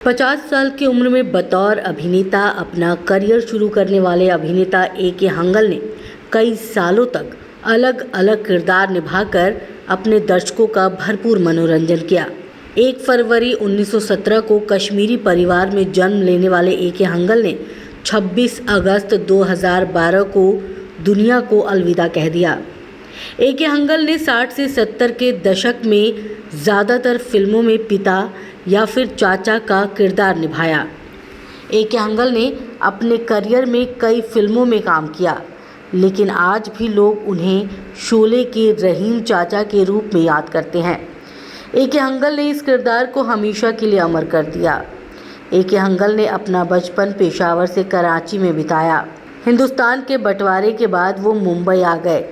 50 साल की उम्र में बतौर अभिनेता अपना करियर शुरू करने वाले अभिनेता ए.के. हंगल ने कई सालों तक अलग अलग किरदार निभाकर अपने दर्शकों का भरपूर मनोरंजन किया। 1 फरवरी 1917 को कश्मीरी परिवार में जन्म लेने वाले ए.के. हंगल ने 26 अगस्त 2012 को दुनिया को अलविदा कह दिया। ए.के. हंगल ने 60 से 70 के दशक में ज़्यादातर फिल्मों में पिता या फिर चाचा का किरदार निभाया। ए.के. हंगल ने अपने करियर में कई फिल्मों में काम किया, लेकिन आज भी लोग उन्हें शोले के रहीम चाचा के रूप में याद करते हैं। ए.के. हंगल ने इस किरदार को हमेशा के लिए अमर कर दिया। ए.के. हंगल ने अपना बचपन पेशावर से कराची में बिताया। हिंदुस्तान के बंटवारे के बाद वो मुंबई आ गए।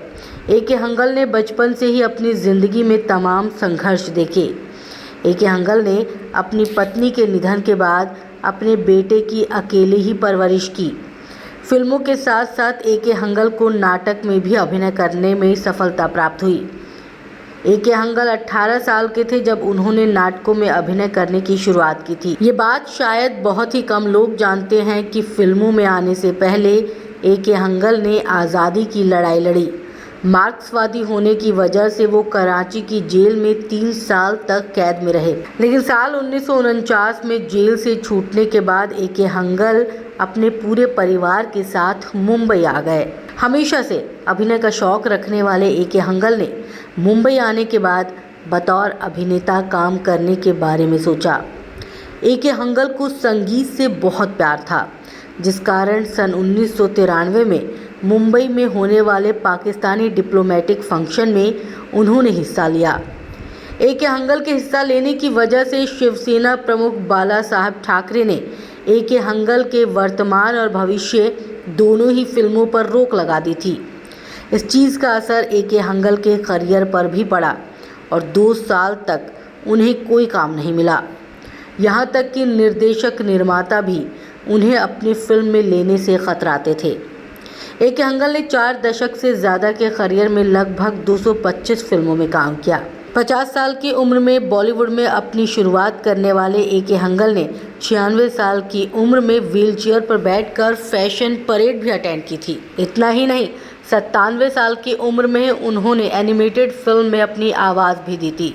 ए.के. हंगल ने बचपन से ही अपनी ज़िंदगी में तमाम संघर्ष देखे। ए.के. हंगल ने अपनी पत्नी के निधन के बाद अपने बेटे की अकेले ही परवरिश की। फिल्मों के साथ साथ ए.के. हंगल को नाटक में भी अभिनय करने में सफलता प्राप्त हुई। ए.के. हंगल 18 साल के थे जब उन्होंने नाटकों में अभिनय करने की शुरुआत की थी। ये बात शायद बहुत ही कम लोग जानते हैं कि फिल्मों में आने से पहले ए.के. हंगल ने आज़ादी की लड़ाई लड़ी। मार्क्सवादी होने की वजह से वो कराची की जेल में 3 साल तक कैद में रहे, लेकिन साल 1949 में जेल से छूटने के बाद ए.के. हंगल अपने पूरे परिवार के साथ मुंबई आ गए। हमेशा से अभिनय का शौक रखने वाले ए.के. हंगल ने मुंबई आने के बाद बतौर अभिनेता काम करने के बारे में सोचा। ए.के. हंगल को संगीत से बहुत प्यार था, जिस कारण सन 1993 में मुंबई में होने वाले पाकिस्तानी डिप्लोमेटिक फंक्शन में उन्होंने हिस्सा लिया। ए.के. हंगल के हिस्सा लेने की वजह से शिवसेना प्रमुख बाला साहब ठाकरे ने ए.के. हंगल के वर्तमान और भविष्य दोनों ही फिल्मों पर रोक लगा दी थी। इस चीज़ का असर ए.के. हंगल के करियर पर भी पड़ा और 2 साल तक उन्हें कोई काम नहीं मिला। यहाँ तक कि निर्देशक निर्माता भी उन्हें अपनी फिल्म में लेने से खतराते थे। ए.के. हंगल ने 4 दशक से ज़्यादा के करियर में लगभग 225 फिल्मों में काम किया। 50 साल की उम्र में बॉलीवुड में अपनी शुरुआत करने वाले ए.के. हंगल ने 96 साल की उम्र में व्हीलचेयर पर बैठकर फैशन परेड भी अटेंड की थी। इतना ही नहीं, 97 साल की उम्र में उन्होंने एनिमेटेड फिल्म में अपनी आवाज़ भी दी थी।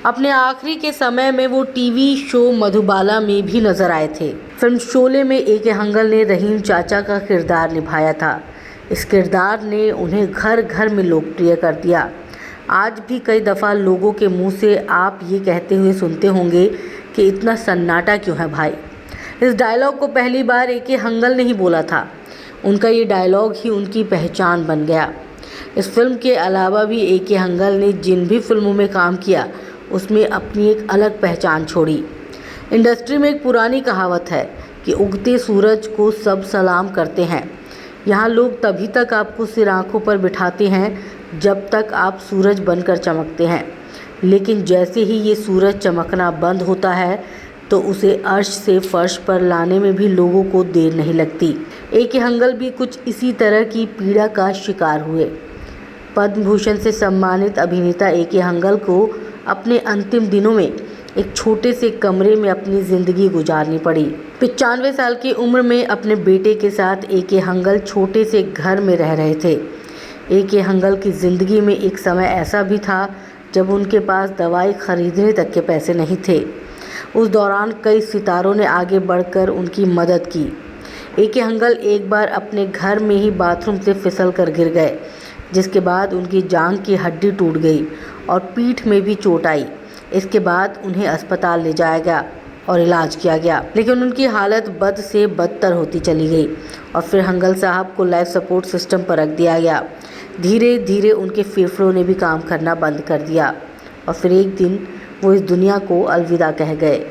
अपने आखिरी के समय में वो टीवी शो मधुबाला में भी नजर आए थे। फिल्म शोले में ए.के. हंगल ने रहीम चाचा का किरदार निभाया था। इस किरदार ने उन्हें घर घर में लोकप्रिय कर दिया। आज भी कई दफ़ा लोगों के मुंह से आप ये कहते हुए सुनते होंगे कि इतना सन्नाटा क्यों है भाई। इस डायलॉग को पहली बार ए.के. हंगल ने ही बोला था। उनका ये डायलॉग ही उनकी पहचान बन गया। इस फिल्म के अलावा भी ए.के. हंगल ने जिन भी फिल्मों में काम किया उसमें अपनी एक अलग पहचान छोड़ी। इंडस्ट्री में एक पुरानी कहावत है कि उगते सूरज को सब सलाम करते हैं। यहाँ लोग तभी तक आपको सिर आंखों पर बिठाते हैं जब तक आप सूरज बनकर चमकते हैं, लेकिन जैसे ही ये सूरज चमकना बंद होता है तो उसे अर्श से फर्श पर लाने में भी लोगों को देर नहीं लगती। ए.के. हंगल भी कुछ इसी तरह की पीड़ा का शिकार हुए। पद्म भूषण से सम्मानित अभिनेता ए.के. हंगल को अपने अंतिम दिनों में एक छोटे से कमरे में अपनी ज़िंदगी गुजारनी पड़ी। 95 साल की उम्र में अपने बेटे के साथ ए.के. हंगल छोटे से घर में रह रहे थे। ए.के. हंगल की ज़िंदगी में एक समय ऐसा भी था जब उनके पास दवाई खरीदने तक के पैसे नहीं थे। उस दौरान कई सितारों ने आगे बढ़कर उनकी मदद की। ए.के. हंगल एक बार अपने घर में ही बाथरूम से फिसल कर गिर गए, जिसके बाद उनकी जांघ की हड्डी टूट गई और पीठ में भी चोट आई। इसके बाद उन्हें अस्पताल ले जाया गया और इलाज किया गया, लेकिन उनकी हालत बद से बदतर होती चली गई और फिर हंगल साहब को लाइफ सपोर्ट सिस्टम पर रख दिया गया। धीरे धीरे उनके फेफड़ों ने भी काम करना बंद कर दिया और फिर एक दिन वो इस दुनिया को अलविदा कह गए।